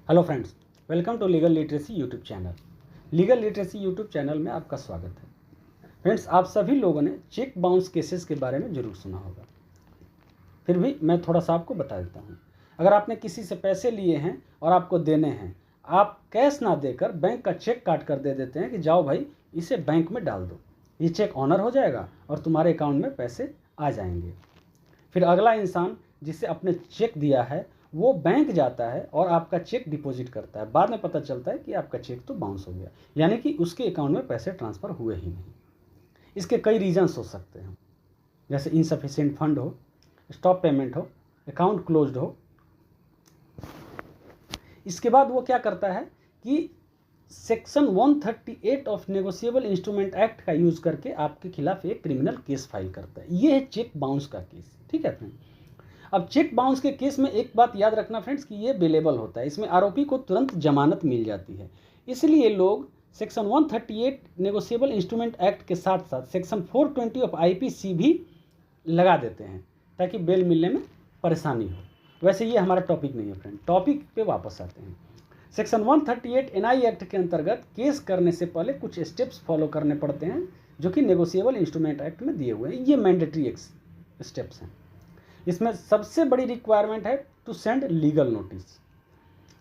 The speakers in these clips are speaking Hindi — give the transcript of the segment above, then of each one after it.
Hello friends, welcome to legal literacy YouTube channel. Legal literacy YouTube channel में आपका स्वागत है। फ्रेंड्स, आप सभी लोगों ने चेक बाउंस केसेस के बारे में ज़रूर सुना होगा, फिर भी मैं थोड़ा सा आपको बता देता हूँ। अगर आपने किसी से पैसे लिए हैं और आपको देने हैं, आप कैश ना देकर बैंक का चेक काट कर दे देते हैं कि जाओ भाई इसे बैंक में डाल दो, ये चेक ऑनर हो जाएगा और तुम्हारे अकाउंट में पैसे आ जाएंगे। फिर अगला इंसान जिसे आपने चेक दिया है वो बैंक जाता है और आपका चेक डिपॉजिट करता है। बाद में पता चलता है कि आपका चेक तो बाउंस हो गया, यानी कि उसके अकाउंट में पैसे ट्रांसफ़र हुए ही नहीं। इसके कई रीजंस हो सकते हैं, जैसे इनसफिशिएंट फंड हो, स्टॉप पेमेंट हो, अकाउंट क्लोज्ड हो। इसके बाद वो क्या करता है कि section 138 of negotiable instrument act का यूज़ करके आपके खिलाफ एक क्रिमिनल केस फाइल करता है। ये है चेक बाउंस का केस। ठीक है फ्रेंड, अब चेक बाउंस के केस में एक बात याद रखना फ्रेंड्स कि ये बेलेबल होता है, इसमें आरोपी को तुरंत जमानत मिल जाती है। इसलिए लोग सेक्शन 138 नेगोशिएबल इंस्ट्रूमेंट एक्ट के साथ साथ सेक्शन 420 ऑफ आईपीसी भी लगा देते हैं ताकि बेल मिलने में परेशानी हो। वैसे ये हमारा टॉपिक नहीं है फ्रेंड, टॉपिक पे वापस आते हैं। सेक्शन 138 एनआई एक्ट के अंतर्गत केस करने से पहले कुछ स्टेप्स फॉलो करने पड़ते हैं जो कि नेगोशिएबल इंस्ट्रूमेंट एक्ट में दिए हुए हैं। ये मैंडेटरी स्टेप्स हैं। इसमें सबसे बड़ी रिक्वायरमेंट है टू सेंड लीगल नोटिस।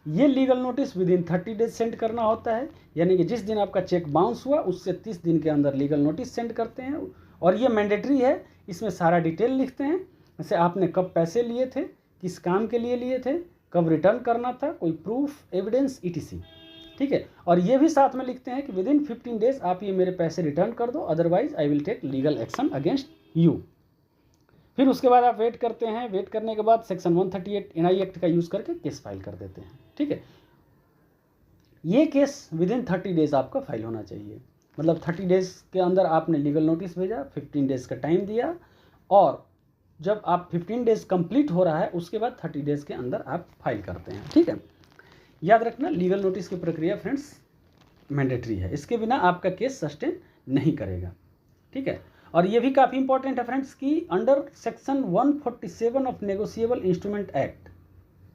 ये legal notice with in 30 days send करना होता है, यानी कि जिस दिन आपका चेक बाउंस हुआ उससे 30 दिन के अंदर लीगल नोटिस सेंड करते हैं। और ये मैंडेटरी है, इसमें सारा डिटेल लिखते हैं, जैसे आपने कब पैसे लिए थे, किस काम के लिए लिए थे, कब रिटर्न करना था, कोई प्रूफ, एविडेंस, ईटीसी। ठीक है, और ये भी साथ में लिखते हैं कि विद इन 15 डेज आप ये मेरे पैसे रिटर्न कर दो, otherwise I will take legal action against you. फिर उसके बाद आप वेट करते हैं, वेट करने के बाद सेक्शन 138 एनआई एक्ट का यूज़ करके केस फाइल कर देते हैं। ठीक है, ये केस विद इन 30 डेज आपका फाइल होना चाहिए, मतलब 30 डेज के अंदर आपने लीगल नोटिस भेजा, 15 डेज का टाइम दिया, और जब आप 15 डेज कंप्लीट हो रहा है उसके बाद 30 डेज के अंदर आप फाइल करते हैं। ठीक है, याद रखना लीगल नोटिस की प्रक्रिया फ्रेंड्स मैंडेटरी है, इसके बिना आपका केस सस्टेन नहीं करेगा। ठीक है, और ये भी काफ़ी इंपॉर्टेंट है फ्रेंड्स कि under section 147 of negotiable instrument act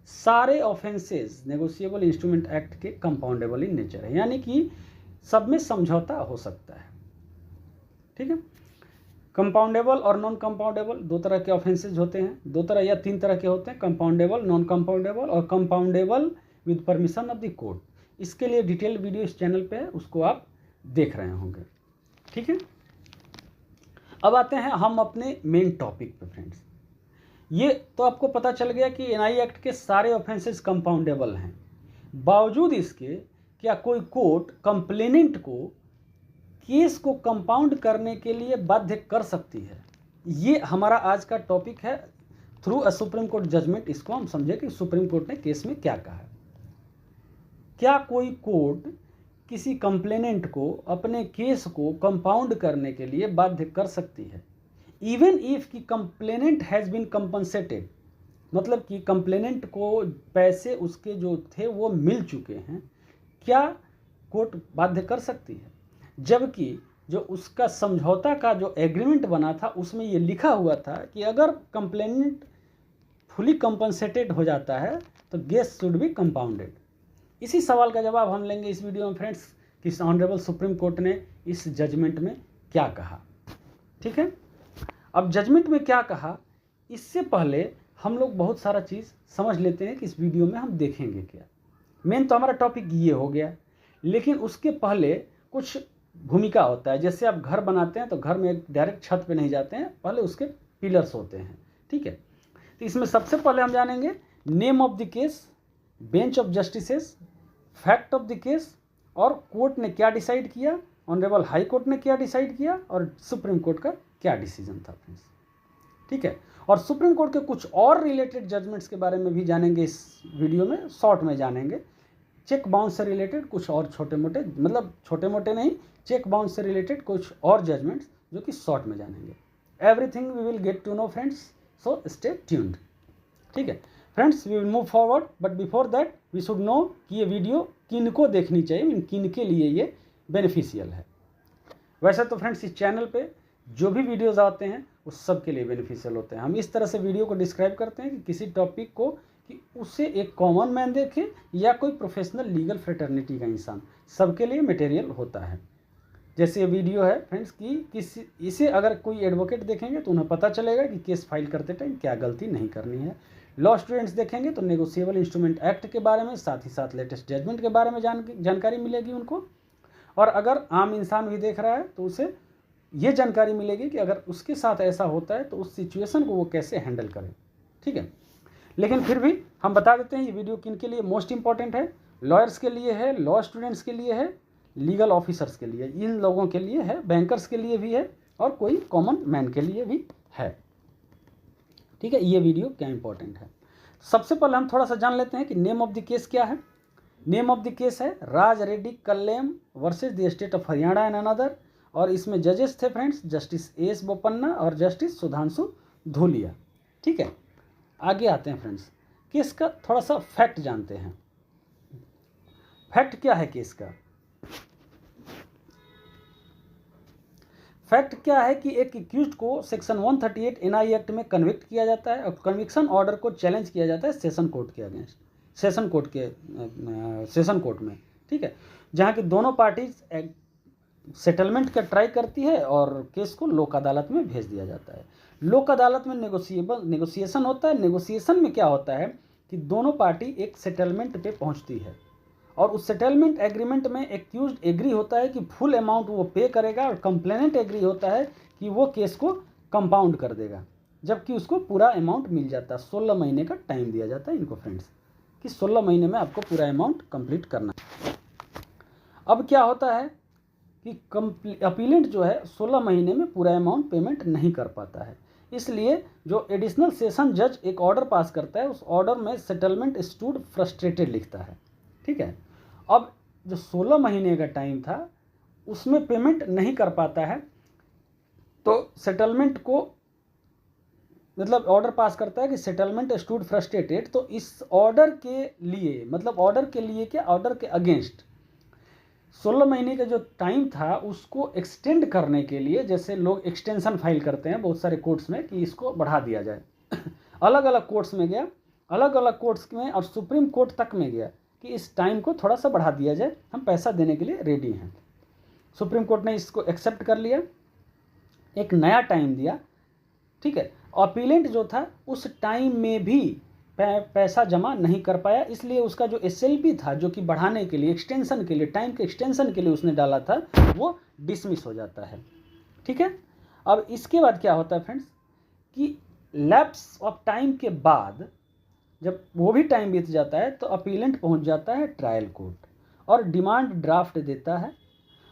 सारे ऑफेंसेस नेगोशिएबल इंस्ट्रूमेंट एक्ट के कंपाउंडेबल इन नेचर है, यानी कि सब में समझौता हो सकता है। ठीक है, कंपाउंडेबल और नॉन कंपाउंडेबल दो तरह के ऑफेंसेज होते हैं, दो तरह या तीन तरह के होते हैं, कंपाउंडेबल, नॉन कंपाउंडेबल और compoundable with permission of the court. इसके लिए डिटेल वीडियो इस चैनल पे है, उसको आप देख रहे होंगे। ठीक है, अब आते हैं हम अपने मेन टॉपिक पे फ्रेंड्स। ये तो आपको पता चल गया कि एनआई एक्ट के सारे ऑफेंसेस कंपाउंडेबल हैं। बावजूद इसके क्या कोई कोर्ट कंप्लेनेंट को केस को कंपाउंड करने के लिए बाध्य कर सकती है? ये हमारा आज का टॉपिक है through a supreme court judgement. इसको हम समझे कि सुप्रीम कोर्ट ने केस में क्या कहा है। क्या कोई कोर्ट किसी कंप्लेनेंट को अपने केस को कंपाउंड करने के लिए बाध्य कर सकती है, इवन इफ की कंप्लेनेंट हैज़ बीन कंपनसेटेड, मतलब कि कंप्लेनेंट को पैसे उसके जो थे वो मिल चुके हैं, क्या कोर्ट बाध्य कर सकती है? जबकि जो उसका समझौता का जो एग्रीमेंट बना था उसमें ये लिखा हुआ था कि अगर कंप्लेनेंट फुली कंपनसेटेड हो जाता है तो केस शुड बी कंपाउंडेड। इसी सवाल का जवाब हम लेंगे इस वीडियो में फ्रेंड्स कि ऑनरेबल सुप्रीम कोर्ट ने इस जजमेंट में क्या कहा। ठीक है, अब जजमेंट में क्या कहा इससे पहले हम लोग बहुत सारा चीज़ समझ लेते हैं कि इस वीडियो में हम देखेंगे क्या। मेन तो हमारा टॉपिक ये हो गया, लेकिन उसके पहले कुछ भूमिका होता है। जैसे आप घर बनाते हैं तो घर में डायरेक्ट छत पे नहीं जाते हैं, पहले उसके पिलर्स होते हैं। ठीक है, तो इसमें सबसे पहले हम जानेंगे name of the case, bench of justices, fact of the case, और कोर्ट ने क्या डिसाइड किया, ऑनरेबल हाई कोर्ट ने क्या डिसाइड किया, और सुप्रीम कोर्ट का क्या डिसीजन था फ्रेंड्स। ठीक है, और सुप्रीम कोर्ट के कुछ और रिलेटेड जजमेंट्स के बारे में भी जानेंगे इस वीडियो में, शॉर्ट में जानेंगे। चेक बाउंस से रिलेटेड कुछ और छोटे मोटे, मतलब छोटे मोटे नहीं, चेक बाउंस से रिलेटेड कुछ और जजमेंट्स जो कि शॉर्ट में जानेंगे। Everything we will get to know friends, so stay tuned. ठीक है friends, we will move forward, but before that we should know कि ये वीडियो किनको देखनी चाहिए, किन के लिए ये बेनिफिशियल है। वैसे तो फ्रेंड्स इस चैनल पे जो भी वीडियोज़ आते हैं वो सब के लिए बेनिफिशियल होते हैं। हम इस तरह से वीडियो को डिस्क्राइब करते हैं कि किसी टॉपिक को कि उसे एक कॉमन मैन देखे या कोई प्रोफेशनल लीगल फ्रेटर्निटी का इंसान, सबके लिए मटेरियल होता है। जैसे ये वीडियो है फ्रेंड्स कि इसे अगर कोई एडवोकेट देखेंगे तो उन्हें पता चलेगा कि केस फाइल करते टाइम क्या गलती नहीं करनी है। लॉ स्टूडेंट्स देखेंगे तो नेगोशिएबल इंस्ट्रूमेंट एक्ट के बारे में, साथ ही साथ लेटेस्ट जजमेंट के बारे में जानकारी मिलेगी उनको। और अगर आम इंसान भी देख रहा है तो उसे ये जानकारी मिलेगी कि अगर उसके साथ ऐसा होता है तो उस सिचुएशन को वो कैसे हैंडल करे। ठीक है, लेकिन फिर भी हम बता देते हैं ये वीडियो किन के लिए मोस्ट इंपॉर्टेंट है। लॉयर्स के लिए है, लॉ स्टूडेंट्स के लिए है, लीगल ऑफिसर्स के लिए, इन लोगों के लिए है, बैंकर्स के लिए भी है और कोई कॉमन मैन के लिए भी है। ठीक है, ये वीडियो क्या इंपॉर्टेंट है। सबसे पहले हम थोड़ा सा जान लेते हैं कि नेम ऑफ द केस क्या है। नेम ऑफ द केस है Raj Reddy Kallem versus the state of Haryana and another, और इसमें जजेस थे फ्रेंड्स जस्टिस एस बोपन्ना और जस्टिस सुधांशु धूलिया। ठीक है, आगे आते हैं फ्रेंड्स, केस का थोड़ा सा फैक्ट जानते हैं। फैक्ट क्या है केस का? फैक्ट क्या है कि एक एक्यूज्ड को सेक्शन 138 एनआई एक्ट में कन्विक्ट किया जाता है और कन्विक्शन ऑर्डर को चैलेंज किया जाता है सेशन कोर्ट के अगेंस्ट, सेशन कोर्ट में। ठीक है, जहाँ की दोनों पार्टीज सेटलमेंट का ट्राई करती है और केस को लोक अदालत में भेज दिया जाता है। लोक अदालत में नेगोशिएशन होता है। नेगोशिएशन में क्या होता है कि दोनों पार्टी एक सेटलमेंट पे पहुंचती है और उस सेटलमेंट एग्रीमेंट में एक्यूज्ड एग्री होता है कि फुल अमाउंट वो पे करेगा और कंप्लेनेंट एग्री होता है कि वो केस को कंपाउंड कर देगा, जबकि उसको पूरा अमाउंट मिल जाता है। 16 महीने का टाइम दिया जाता है इनको फ्रेंड्स कि 16 महीने में आपको पूरा अमाउंट कंप्लीट करना है। अब क्या होता है कि अपीलेंट जो है 16 महीने में पूरा अमाउंट पेमेंट नहीं कर पाता है, इसलिए जो एडिशनल सेशन जज एक ऑर्डर पास करता है उस ऑर्डर में सेटलमेंट स्टूड फ्रस्ट्रेटेड लिखता है। ठीक है, अब जो 16 महीने का टाइम था उसमें पेमेंट नहीं कर पाता है तो सेटलमेंट को मतलब ऑर्डर पास करता है कि सेटलमेंट स्टूड फ्रस्ट्रेटेड। तो इस ऑर्डर के लिए मतलब ऑर्डर के लिए क्या, ऑर्डर के अगेंस्ट 16 महीने का जो टाइम था उसको एक्सटेंड करने के लिए, जैसे लोग एक्सटेंशन फाइल करते हैं बहुत सारे कोर्ट्स में कि इसको बढ़ा दिया जाए अलग अलग कोर्ट्स में गया, अलग अलग कोर्ट्स में और सुप्रीम कोर्ट तक में गया कि इस टाइम को थोड़ा सा बढ़ा दिया जाए, हम पैसा देने के लिए रेडी हैं। सुप्रीम कोर्ट ने इसको एक्सेप्ट कर लिया, एक नया टाइम दिया। ठीक है, अपीलेंट जो था उस टाइम में भी पैसा जमा नहीं कर पाया, इसलिए उसका जो एसएलपी था जो कि बढ़ाने के लिए, एक्सटेंशन के लिए, टाइम के एक्सटेंशन के लिए उसने डाला था, वो डिसमिस हो जाता है। ठीक है, अब इसके बाद क्या होता है फ्रेंड्स कि लैप्स ऑफ टाइम के बाद जब वो भी टाइम बीत जाता है तो अपीलेंट पहुंच जाता है ट्रायल कोर्ट और डिमांड ड्राफ्ट देता है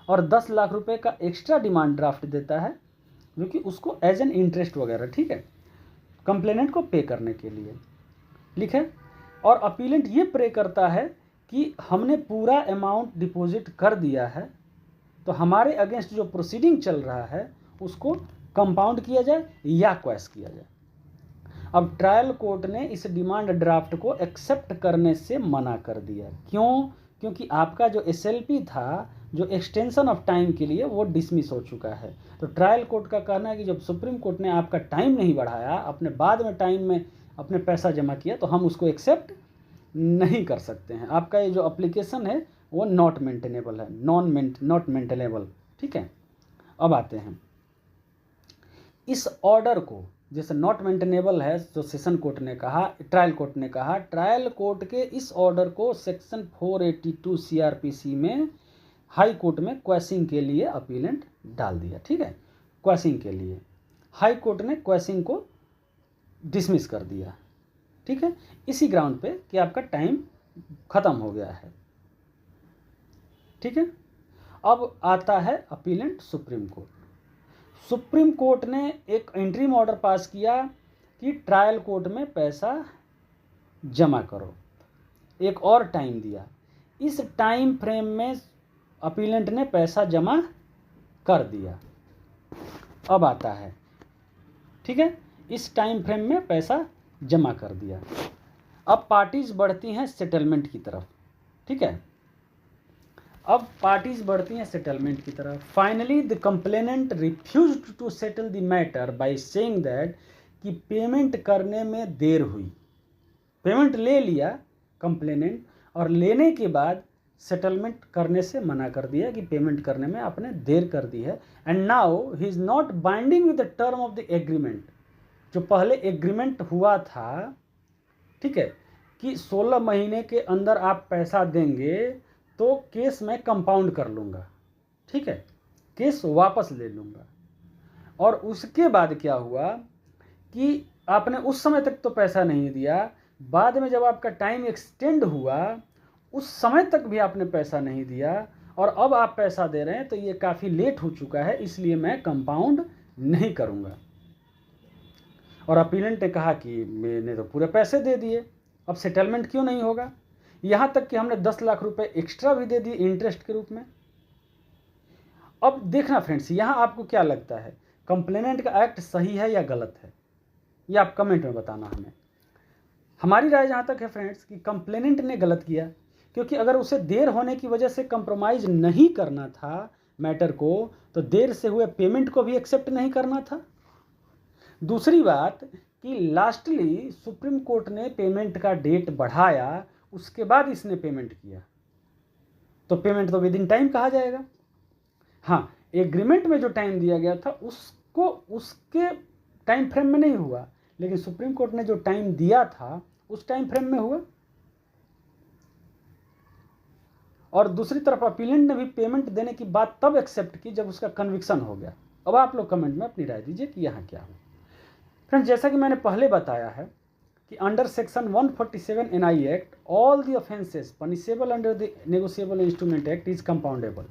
और 10 लाख रुपए का एक्स्ट्रा डिमांड ड्राफ्ट देता है जो कि उसको एज एन इंटरेस्ट वगैरह, ठीक है, कंप्लेनेंट को पे करने के लिए लिखे। और अपीलेंट ये प्रे करता है कि हमने पूरा अमाउंट डिपॉजिट कर दिया है तो हमारे अगेंस्ट जो प्रोसीडिंग चल रहा है उसको कंपाउंड किया जाए या क्वैश किया जाए। अब ट्रायल कोर्ट ने इस डिमांड ड्राफ्ट को एक्सेप्ट करने से मना कर दिया। क्यों? क्योंकि आपका जो एसएलपी था जो एक्सटेंशन ऑफ टाइम के लिए वो डिसमिस हो चुका है। तो ट्रायल कोर्ट का कहना है कि जब सुप्रीम कोर्ट ने आपका टाइम नहीं बढ़ाया, अपने बाद में टाइम में अपने पैसा जमा किया, तो हम उसको एक्सेप्ट नहीं कर सकते हैं। आपका ये जो एप्लीकेशन है वो नॉट मेंटेनेबल है, नॉट मेंटेनेबल। ठीक है, अब आते हैं इस ऑर्डर को, जैसे नॉट मेंटेनेबल है जो सेशन कोर्ट ने कहा, ट्रायल कोर्ट ने कहा, ट्रायल कोर्ट के इस ऑर्डर को सेक्शन 482 सीआरपीसी में हाई कोर्ट में क्वैशिंग के लिए अपीलेंट डाल दिया। ठीक है, क्वैशिंग के लिए हाई कोर्ट ने क्वैशिंग को डिसमिस कर दिया। ठीक है, इसी ग्राउंड पे कि आपका टाइम ख़त्म हो गया है। ठीक है, अब आता है appellate supreme court. Supreme court ने एक इंटरिम ऑर्डर पास किया कि ट्रायल कोर्ट में पैसा जमा करो, एक और टाइम दिया। इस टाइम फ्रेम में अपीलेंट ने पैसा जमा कर दिया। अब आता है, ठीक है, इस टाइम फ्रेम में पैसा जमा कर दिया। अब पार्टीज बढ़ती हैं सेटलमेंट की तरफ। ठीक है, अब पार्टीज बढ़ती हैं सेटलमेंट की तरफ। Finally the complainant refused to settle the matter by saying that कि पेमेंट करने में देर हुई। पेमेंट ले लिया कंप्लेनेंट, और लेने के बाद सेटलमेंट करने से मना कर दिया कि पेमेंट करने में आपने देर कर दी है। And now he is not binding with the term of the agreement. जो पहले एग्रीमेंट हुआ था, ठीक है, कि 16 महीने के अंदर आप पैसा देंगे तो केस मैं कंपाउंड कर लूँगा, ठीक है, केस वापस ले लूँगा। और उसके बाद क्या हुआ कि आपने उस समय तक तो पैसा नहीं दिया, बाद में जब आपका टाइम एक्सटेंड हुआ उस समय तक भी आपने पैसा नहीं दिया, और अब आप पैसा दे रहे हैं तो ये काफ़ी लेट हो चुका है, इसलिए मैं कंपाउंड नहीं करूँगा। और अपीलेंट ने कहा कि मैंने तो पूरे पैसे दे दिए, अब सेटलमेंट क्यों नहीं होगा। यहाँ तक कि हमने 10 लाख रुपए एक्स्ट्रा भी दे दिए इंटरेस्ट के रूप में। अब देखना फ्रेंड्स, यहाँ आपको क्या लगता है, कंप्लेनेंट का एक्ट सही है या गलत है, ये आप कमेंट में बताना हमें। हमारी राय जहाँ तक है फ्रेंड्स कि कंप्लेनेंट ने गलत किया, क्योंकि अगर उसे देर होने की वजह से कंप्रोमाइज़ नहीं करना था मैटर को, तो देर से हुए पेमेंट को भी एक्सेप्ट नहीं करना था। दूसरी बात कि लास्टली सुप्रीम कोर्ट ने पेमेंट का डेट बढ़ाया, उसके बाद इसने पेमेंट किया, तो पेमेंट तो विद इन टाइम कहा जाएगा। हाँ, एग्रीमेंट में जो टाइम दिया गया था उसको उसके टाइम फ्रेम में नहीं हुआ, लेकिन सुप्रीम कोर्ट ने जो टाइम दिया था उस टाइम फ्रेम में हुआ। और दूसरी तरफ अपीलेंट ने भी पेमेंट देने की बात तब एक्सेप्ट की जब उसका कन्विक्शन हो गया। अब आप लोग कमेंट में अपनी राय दीजिए कि यहाँ क्या हो। फ्रेंड्स, जैसा कि मैंने पहले बताया है कि under section 147 NI act all the offences punishable under the negotiable instrument act is compoundable.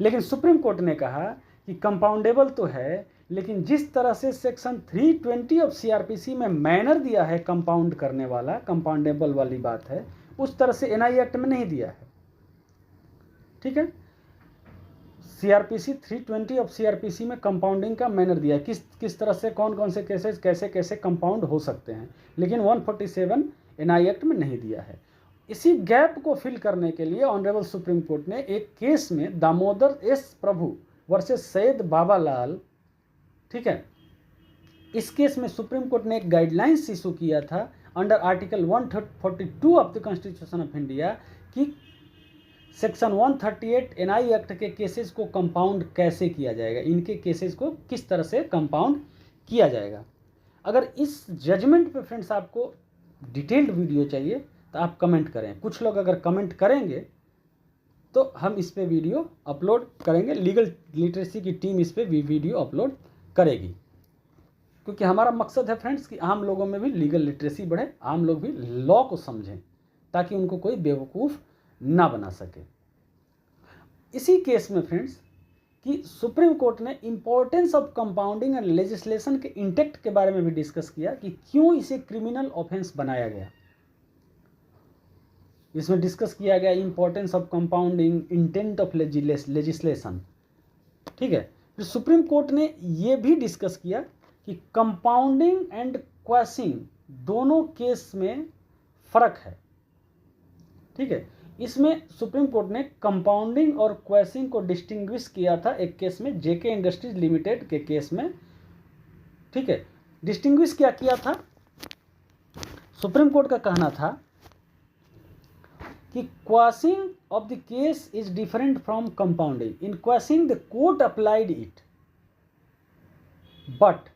लेकिन सुप्रीम कोर्ट ने कहा कि कंपाउंडेबल तो है, लेकिन जिस तरह से सेक्शन 320 ऑफ CRPC में मैनर दिया है कंपाउंड करने वाला, कंपाउंडेबल वाली बात है, उस तरह से NI एक्ट में नहीं दिया है, ठीक है। CRPC 320 ऑफ CRPC में कंपाउंडिंग का मैनर दिया है, किस तरह से कौन कौन से केसेस कैसे कंपाउंड हो सकते हैं, लेकिन 147 NI एक्ट में नहीं दिया है। इसी गैप को फिल करने के लिए ऑनरेबल सुप्रीम कोर्ट ने एक केस में दामोदर S प्रभु वर्सेस सैयद बाबालाल, ठीक है, इस केस में सुप्रीम कोर्ट ने एक गाइडलाइंस इशू किया था under article 142 of the constitution of India कि सेक्शन 138 NI एक्ट के केसेस को कंपाउंड कैसे किया जाएगा, इनके केसेस को किस तरह से कंपाउंड किया जाएगा। अगर इस जजमेंट पे फ्रेंड्स आपको डिटेल्ड वीडियो चाहिए तो आप कमेंट करें। कुछ लोग अगर कमेंट करेंगे तो हम इस पे वीडियो अपलोड करेंगे, लीगल लिटरेसी की टीम इस पे वीडियो अपलोड करेगी, क्योंकि हमारा मकसद है फ्रेंड्स कि आम लोगों में भी लीगल लिटरेसी बढ़े, आम लोग भी लॉ को समझें ताकि उनको कोई बेवकूफ़ ना बना सके। इसी केस में फ्रेंड्स कि सुप्रीम कोर्ट ने importance of compounding and legislation के इंटेक्ट के बारे में भी डिस्कस किया कि क्यों इसे क्रिमिनल ऑफेंस बनाया गया। इसमें डिस्कस किया गया importance of compounding, intent of legislation, ठीक है। फिर सुप्रीम कोर्ट ने ये भी डिस्कस किया कि कंपाउंडिंग एंड क्वैशिंग दोनों केस में फ़र्क है, ठीक है। इसमें सुप्रीम कोर्ट ने कंपाउंडिंग और क्वैशिंग को डिस्टिंग्विश किया था एक केस में, JK इंडस्ट्रीज लिमिटेड के केस में, ठीक है। डिस्टिंग्विश क्या किया था, सुप्रीम कोर्ट का कहना था कि quashing of the case is different from compounding. In quashing the court applied it, but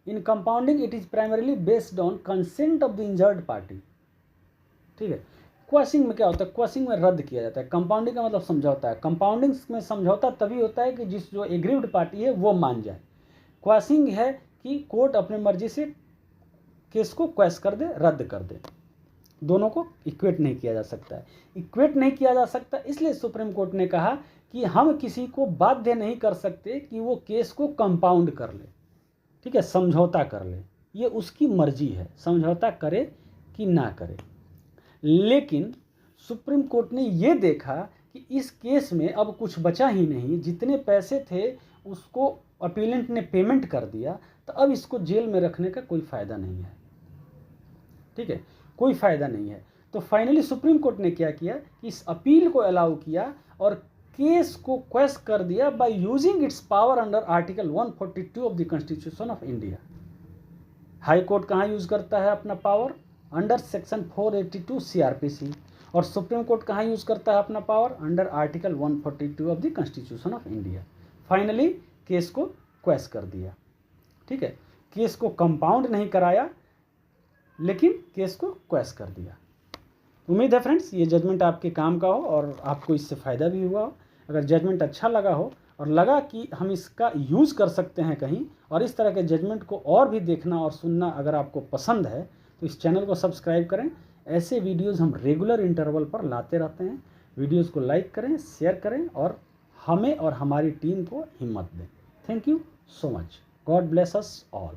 in compounding it is primarily based on consent of the injured party, ठीक है। क्वैशिंग में क्या होता है, क्वैशिंग में रद्द किया जाता है, कंपाउंडिंग का मतलब समझौता है। कंपाउंडिंग में समझौता तभी होता है कि जो एग्रीव्ड पार्टी है वो मान जाए। क्वैशिंग है कि कोर्ट अपने मर्जी से केस को क्वैश कर दे, रद्द कर दे। दोनों को इक्वेट नहीं किया जा सकता है। इक्वेट नहीं किया जा सकता, इसलिए सुप्रीम कोर्ट ने कहा कि हम किसी को बाध्य नहीं कर सकते कि वो केस को कंपाउंड कर ले, ठीक है, समझौता कर ले, ये उसकी मर्जी है, समझौता करे कि ना करे। लेकिन सुप्रीम कोर्ट ने ये देखा कि इस केस में अब कुछ बचा ही नहीं, जितने पैसे थे उसको अपीलेंट ने पेमेंट कर दिया, तो अब इसको जेल में रखने का कोई फ़ायदा नहीं है, ठीक है, कोई फ़ायदा नहीं है। तो फाइनली सुप्रीम कोर्ट ने क्या किया कि इस अपील को अलाउ किया और केस को क्वेश कर दिया by using its power under article 142 of the constitution of India. High court कहाँ यूज़ करता है अपना पावर, अंडर सेक्शन 482 CRPC। और सुप्रीम कोर्ट कहाँ यूज़ करता है अपना power? Under article 142 of the constitution of India. Finally case को क्वैश कर दिया, ठीक है, केस को कंपाउंड नहीं कराया लेकिन केस को क्वैश कर दिया। उम्मीद है फ्रेंड्स ये जजमेंट आपके काम का हो और आपको इससे फ़ायदा भी हुआ हो। अगर जजमेंट अच्छा लगा हो और लगा कि हम इसका यूज़ कर सकते हैं कहीं, और इस तरह के जजमेंट को और भी देखना और सुनना अगर आपको पसंद है तो इस चैनल को सब्सक्राइब करें। ऐसे वीडियोज़ हम रेगुलर इंटरवल पर लाते रहते हैं। वीडियोज़ को लाइक करें, शेयर करें और हमें और हमारी टीम को हिम्मत दें। Thank you so much. God bless us all.